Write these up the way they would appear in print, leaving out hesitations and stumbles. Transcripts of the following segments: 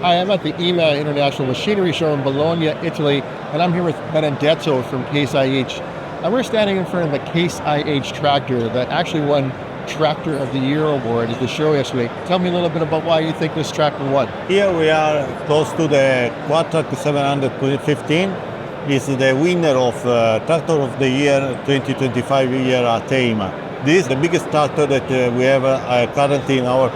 Hi, I'm at the EIMA International Machinery Show in Bologna, Italy, and I'm here with Benedetto from Case IH. And we're standing in front of the Case IH tractor that actually won Tractor of the Year award at the show yesterday. Tell me a little bit about why you think this tractor won. Here we are close to the Quadtrac 715. It's the winner of Tractor of the Year 2025 year at EIMA. This is the biggest tractor that we have currently in our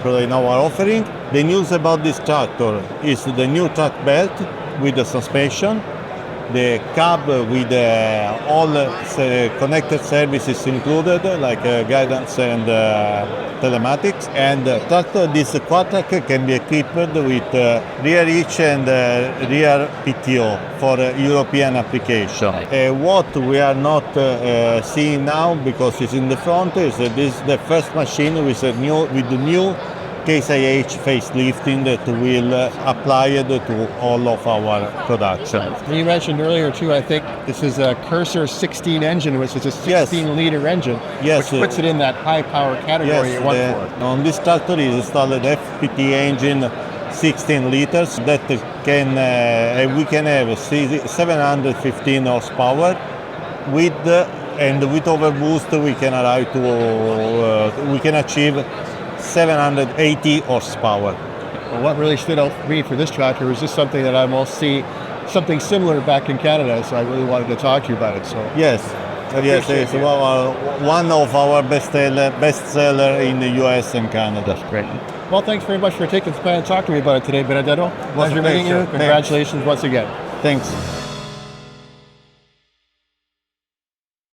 offering. The news about this tractor is the new track belt with the suspension, the cab with all connected services included, like guidance and telematics. And this Quadtrac can be equipped with rear hitch and rear PTO for European application. What we are not seeing now, because it's in the front, is this the first machine with the new Case IH facelifting that will apply it to all of our production. You mentioned earlier too, I think this is a Cursor 16 engine, which is a 16-liter engine, which puts it in that high power category you want for. On this tractor is installed FPT engine 16 liters that can we can have 715 horsepower with overboost we can arrive to we can achieve 780 horsepower. Well, what really stood out for me for this tractor was just something that I most see something similar back in Canada, so I really wanted to talk to you about it. So yes, it's one of our best seller in the US and Canada. That's great. Well, thanks very much for taking the time to talk to me about it today, Benedetto. Pleasure meeting you. Congratulations once again. Thanks.